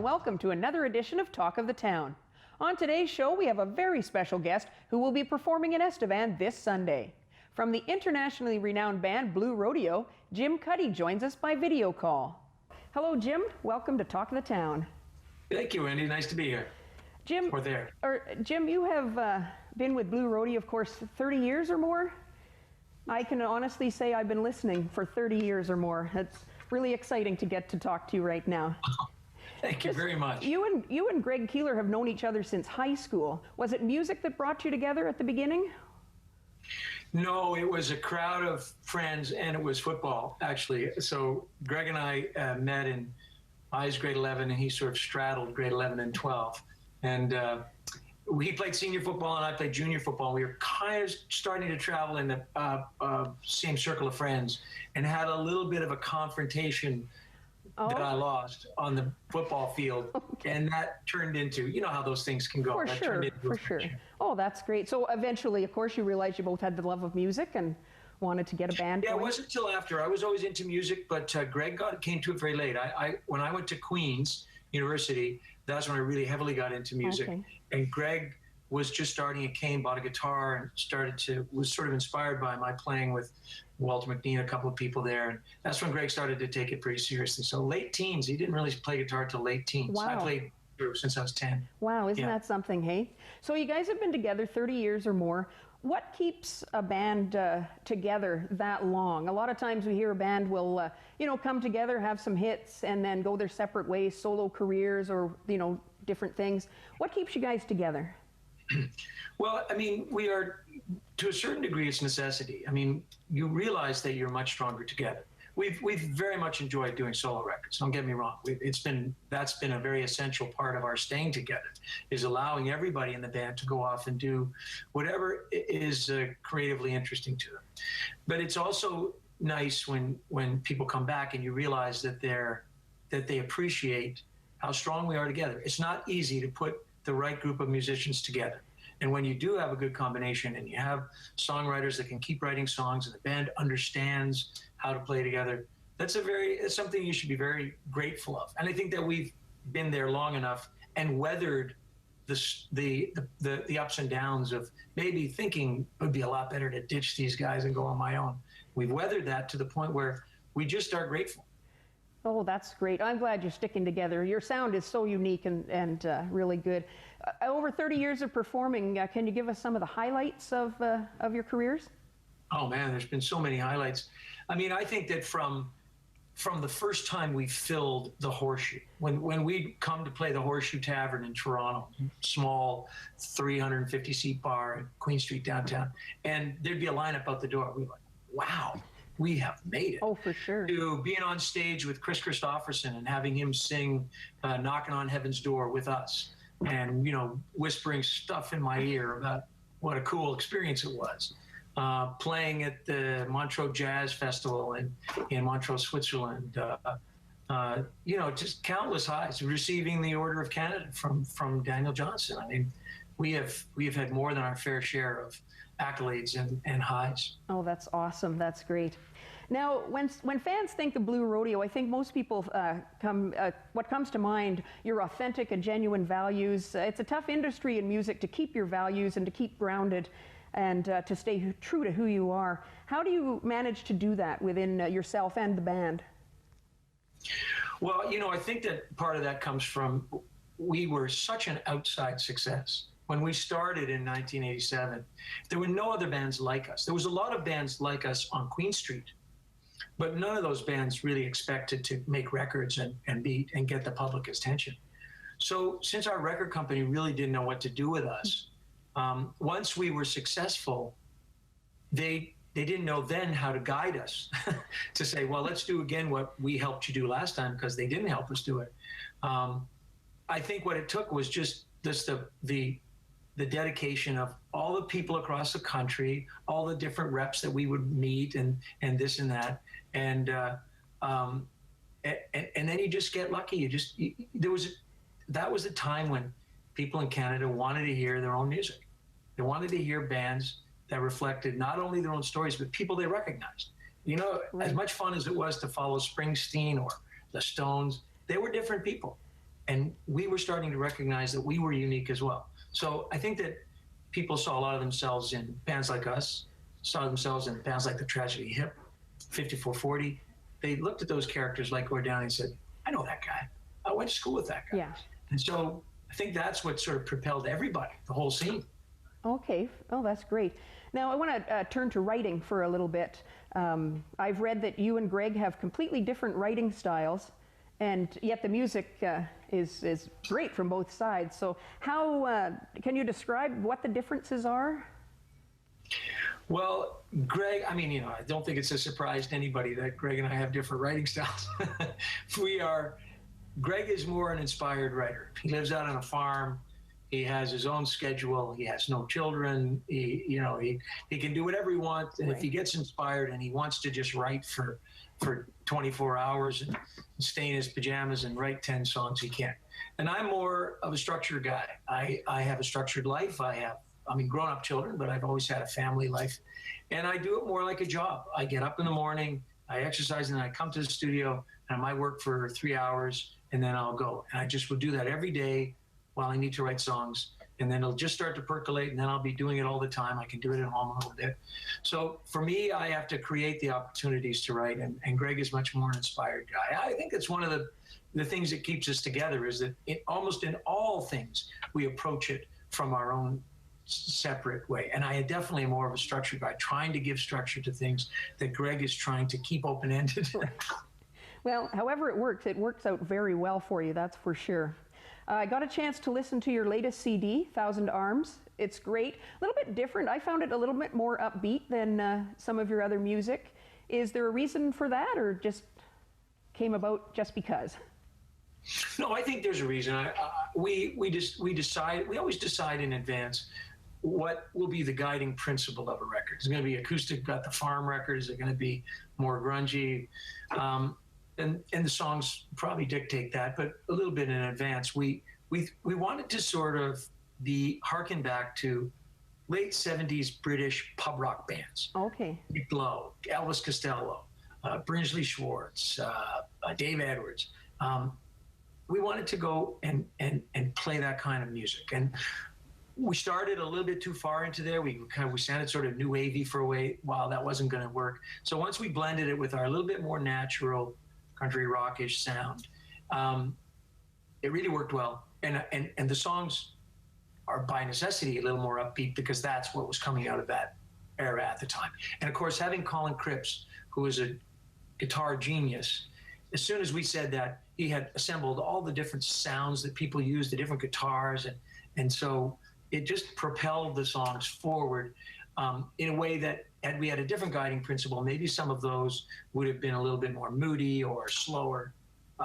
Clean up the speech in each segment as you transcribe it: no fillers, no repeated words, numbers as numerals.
and welcome to another edition of Talk of the Town. On today's show, we have a very special guest who will be performing in Estevan this Sunday. From the internationally renowned band Blue Rodeo, Jim Cuddy joins us by video call. Hello, Jim. Welcome to Talk of the Town. Thank you, Andy. Nice to be here. Jim, Jim, you have been with Blue Rodeo, of course, 30 years or more. I can honestly say I've been listening for 30 years or more. It's really exciting to get to talk to you right now. Thank you very much. You and Greg Keeler have known each other since high school. Was it music that brought you together at the beginning? No, it was a crowd of friends, and it was football, actually. So Greg and I met in, I was grade 11, and he sort of straddled grade 11 and 12. And he played senior football, and I played junior football. We were kind of starting to travel in the same circle of friends, and had a little bit of a confrontation that I lost on the football field. Okay. And that turned into, you know how those things can go. For sure. Oh, that's great. So eventually, of course, you realized you both had the love of music and wanted to get a band going? Yeah, it wasn't until after. I was always into music, but Greg came to it very late. When I went to Queen's University, that's when I really heavily got into music. Okay. And Greg was just starting at Kane, bought a guitar, and was sort of inspired by my playing with Walter McNean, a couple of people there. And that's when Greg started to take it pretty seriously. So late teens, he didn't really play guitar till late teens. Wow. I played since I was 10. Wow, isn't that something, hey? So you guys have been together 30 years or more. What keeps a band together that long? A lot of times we hear a band will, come together, have some hits, and then go their separate ways, solo careers or, different things. What keeps you guys together? Well, I mean, we are, to a certain degree, it's necessity. I mean, you realize that you're much stronger together. We've very much enjoyed doing solo records. Don't get me wrong. That's been a very essential part of our staying together, is allowing everybody in the band to go off and do whatever is creatively interesting to them. But it's also nice when people come back and you realize that they appreciate how strong we are together. It's not easy to put the right group of musicians together. And when you do have a good combination and you have songwriters that can keep writing songs and the band understands how to play together, it's something you should be very grateful of. And I think that we've been there long enough and weathered the ups and downs of maybe thinking it would be a lot better to ditch these guys and go on my own. We've weathered that to the point where we just are grateful. Oh, that's great. I'm glad you're sticking together. Your sound is so unique and really good. Over 30 years of performing, can you give us some of the highlights of your careers? Oh man, there's been so many highlights. I mean, I think that from the first time we filled the Horseshoe, when we come to play the Horseshoe Tavern in Toronto, small 350-seat bar in Queen Street downtown, and there'd be a lineup out the door. We were like, wow. We have made it. Oh, for sure. To being on stage with Chris Christopherson and having him sing Knocking on Heaven's Door with us and, whispering stuff in my ear about what a cool experience it was. Playing at the Montreux Jazz Festival in Montreux, Switzerland. Just countless highs. Receiving the Order of Canada from Daniel Johnson. I mean, we have had more than our fair share of accolades and highs. Oh, that's awesome. That's great. Now, when fans think of Blue Rodeo, I think most people what comes to mind, your authentic and genuine values. It's a tough industry in music to keep your values and to keep grounded and to stay true to who you are. How do you manage to do that within yourself and the band? Well, I think that part of that comes from we were such an outside success. When we started in 1987, there were no other bands like us. There was a lot of bands like us on Queen Street, but none of those bands really expected to make records and get the public attention. So since our record company really didn't know what to do with us, once we were successful, they didn't know then how to guide us to say, well, let's do again what we helped you do last time, because they didn't help us do it. I think what it took was just the dedication of all the people across the country, all the different reps that we would meet and this and that. And then you just get lucky. That was a time when people in Canada wanted to hear their own music. They wanted to hear bands that reflected not only their own stories, but people they recognized. Right. As much fun as it was to follow Springsteen or the Stones, they were different people. and we were starting to recognize that we were unique as well. So I think that people saw a lot of themselves in bands like us, saw themselves in bands like the Tragedy Hip, 5440. They looked at those characters like Gord Downie and said, I know that guy. I went to school with that guy. Yeah. And so I think that's what sort of propelled everybody, the whole scene. Okay. Oh, that's great. Now, I want to turn to writing for a little bit. I've read that you and Greg have completely different writing styles, and yet the music is great from both sides. So how can you describe what the differences are? Well, Greg, I mean, I don't think it's a surprise to anybody that Greg and I have different writing styles. Greg is more an inspired writer. He lives out on a farm. He has his own schedule. He has no children. He can do whatever he wants. And Right. if he gets inspired and he wants to just write for 24 hours and stay in his pajamas and write 10 songs, he can. And I'm more of a structured guy. I have a structured life. Grown-up children, but I've always had a family life. And I do it more like a job. I get up in the morning, I exercise, and then I come to the studio, and I might work for 3 hours, and then I'll go. And I just will do that every day while I need to write songs. And then it'll just start to percolate, and then I'll be doing it all the time. I can do it at home a little bit. So for me, I have to create the opportunities to write, and Greg is much more an inspired guy. I think it's one of the things that keeps us together is that almost in all things, we approach it from our own separate way. And I definitely am more of a structured guy, trying to give structure to things that Greg is trying to keep open-ended. Well, however it works out very well for you, that's for sure. I got a chance to listen to your latest CD, Thousand Arms. It's great. A little bit different. I found it a little bit more upbeat than some of your other music. Is there a reason for that, or just came about just because? No, I think there's a reason. We always decide in advance what will be the guiding principle of a record. Is it going to be acoustic, got the farm record? Is it going to be more grungy? And the songs probably dictate that, but a little bit in advance. We wanted to sort of be harken back to late 70s British pub rock bands. Okay. Nick Lowe, Elvis Costello, Brinsley Schwartz, Dave Edwards. We wanted to go and play that kind of music. And we started a little bit too far into there. We sounded sort of new wavy for a while. That wasn't going to work. So once we blended it with our little bit more natural country rockish sound, it really worked well. And the songs are by necessity a little more upbeat because that's what was coming out of that era at the time. And of course, having Colin Cripps, who is a guitar genius, as soon as we said that, he had assembled all the different sounds that people use, the different guitars, and so it just propelled the songs forward in a way that, had we had a different guiding principle, maybe some of those would have been a little bit more moody or slower.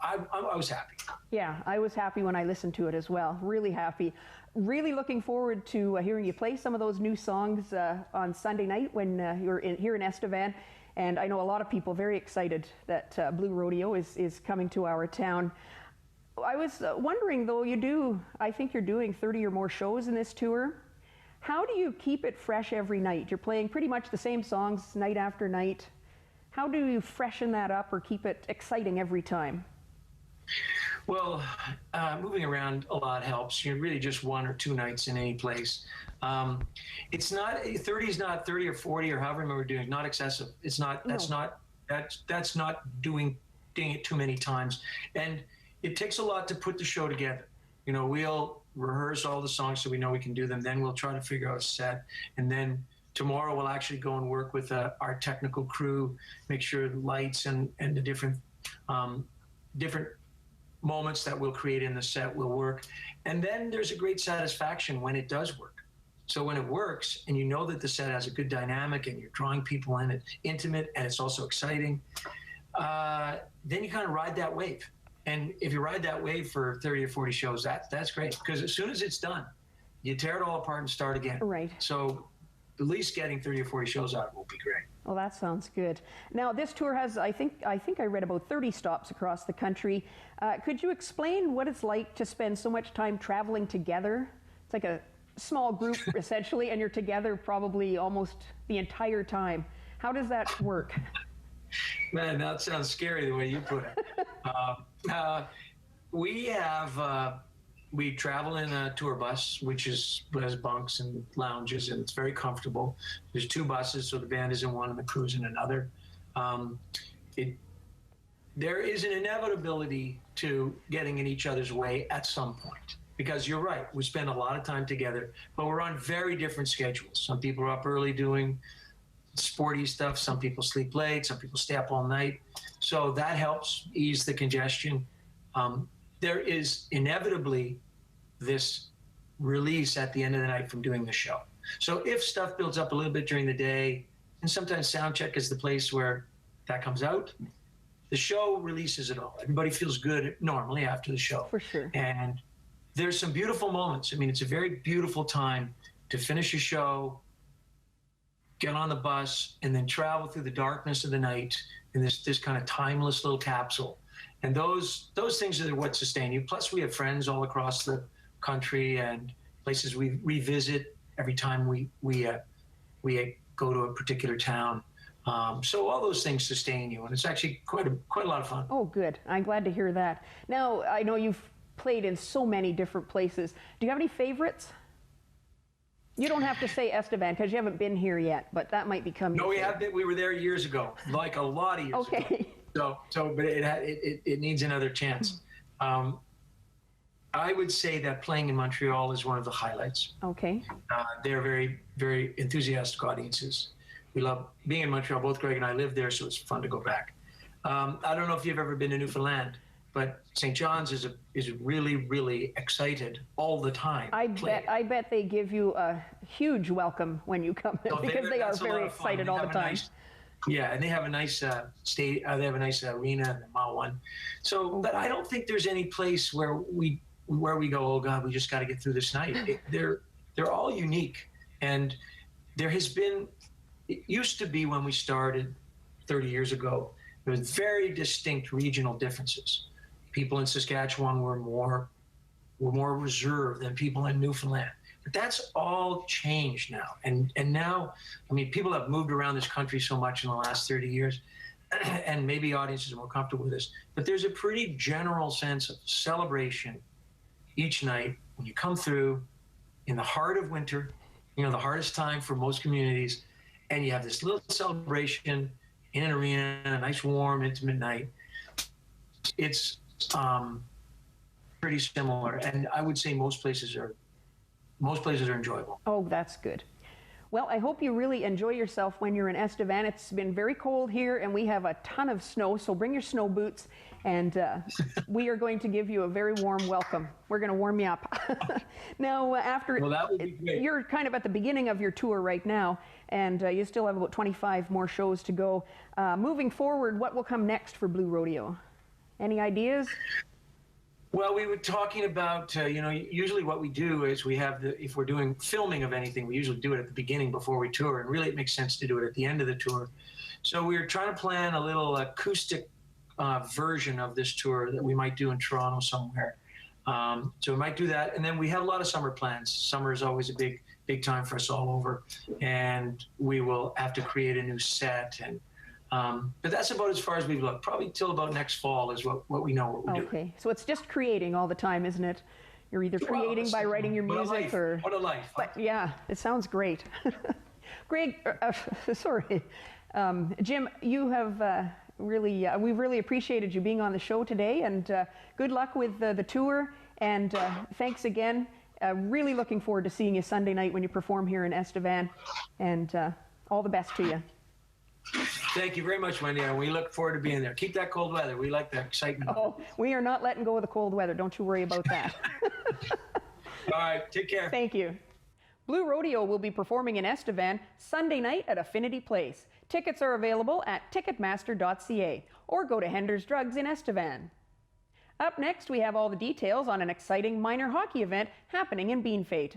I was happy. Yeah, I was happy when I listened to it as well. Really happy. Really looking forward to hearing you play some of those new songs on Sunday night when you're here in Estevan. And I know a lot of people very excited that Blue Rodeo is coming to our town. I was wondering, though, I think you're doing 30 or more shows in this tour. How do you keep it fresh every night? You're playing pretty much the same songs night after night. How do you freshen that up or keep it exciting every time? Well, moving around a lot helps. You're really just 1 or 2 nights in any place. It's not 30 is not 30 or 40 or however many we're doing. Not excessive. It's not. That's No. that's not doing it too many times. And it takes a lot to put the show together. We'll rehearse all the songs so we know we can do them. Then we'll try to figure out a set, and then tomorrow we'll actually go and work with our technical crew, make sure the lights and the different moments that we'll create in the set will work. And then there's a great satisfaction when it does work. So when it works and you know that the set has a good dynamic and you're drawing people in, it's intimate and it's also exciting, then you kind of ride that wave. And if you ride that wave for 30 or 40 shows, that's great. Because as soon as it's done, you tear it all apart and start again. Right. So at least getting 30 or 40 shows out will be great. Well, that sounds good. Now, this tour has, I think I read about 30 stops across the country. Could you explain what it's like to spend so much time traveling together? It's like a small group, essentially, and you're together probably almost the entire time. How does that work? Man, that sounds scary the way you put it. We have we travel in a tour bus, which has bunks and lounges, and it's very comfortable. There's two buses, so the band is in one and the crew's in another. There is an inevitability to getting in each other's way at some point, because you're right, we spend a lot of time together, but we're on very different schedules. Some people are up early doing sporty stuff, some people sleep late, some people stay up all night, so that helps ease the congestion. There is inevitably this release at the end of the night from doing the show. So if stuff builds up a little bit during the day, and sometimes sound check is the place where that comes out, the show releases it all. Everybody feels good normally after the show. For sure. And there's some beautiful moments. I mean, it's a very beautiful time to finish a show, get on the bus, and then travel through the darkness of the night in this kind of timeless little capsule. And those things are what sustain you. Plus, we have friends all across the country and places we revisit every time we go to a particular town. So all those things sustain you, and it's actually quite a lot of fun. Oh, good. I'm glad to hear that. Now, I know you've played in so many different places. Do you have any favorites? You don't have to say Estevan because you haven't been here yet, but that might become. No, we have been. We were there years ago, like a lot of years ago. Okay. But it needs another chance. I would say that playing in Montreal is one of the highlights. Okay. They're very, very enthusiastic audiences. We love being in Montreal. Both Greg and I live there, so it's fun to go back. I don't know if you've ever been to Newfoundland, but St. John's is really, really excited all the time. I bet they give you a huge welcome when you come in, because they are very excited all the time. Yeah, and they have a nice they have a nice arena in the Mile 1. So, but I don't think there's any place where we go, oh God, we just got to get through this night. They're all unique, and there has been. It used to be when we started 30 years ago, there was very distinct regional differences. People in Saskatchewan were more reserved than people in Newfoundland. But that's all changed now. And now, I mean, people have moved around this country so much in the last 30 years, and maybe audiences are more comfortable with this. But there's a pretty general sense of celebration each night when you come through in the heart of winter, the hardest time for most communities, and you have this little celebration in an arena, a nice, warm, intimate night. It's pretty similar, and I would say most places are enjoyable. Oh, that's good. Well, I hope you really enjoy yourself when you're in Estevan. It's been very cold here, and we have a ton of snow, so bring your snow boots, and we are going to give you a very warm welcome. We're going to warm you up. Now, that would be great. You're kind of at the beginning of your tour right now, and you still have about 25 more shows to go. Moving forward, what will come next for Blue Rodeo? Any ideas? Well, we were talking about, usually what we do is we have if we're doing filming of anything, we usually do it at the beginning before we tour, and really it makes sense to do it at the end of the tour. So we're trying to plan a little acoustic version of this tour that we might do in Toronto somewhere. So we might do that, and then we have a lot of summer plans. Summer is always a big time for us all over, and we will have to create a new set, and but that's about as far as we've looked. Probably till about next fall is what we know what we're doing. Okay, so it's just creating all the time, isn't it? You're either creating by writing your music or... What a life. But yeah, it sounds great. Greg, sorry. Jim, you have we've really appreciated you being on the show today, and good luck with the tour, and thanks again. Really looking forward to seeing you Sunday night when you perform here in Estevan, and all the best to you. Thank you very much, Wendy. We look forward to being there. Keep that cold weather. We like that excitement. Oh, we are not letting go of the cold weather. Don't you worry about that. All right, take care. Thank you. Blue Rodeo will be performing in Estevan Sunday night at Affinity Place. Tickets are available at ticketmaster.ca or go to Hender's Drugs in Estevan. Up next, we have all the details on an exciting minor hockey event happening in Beanfate.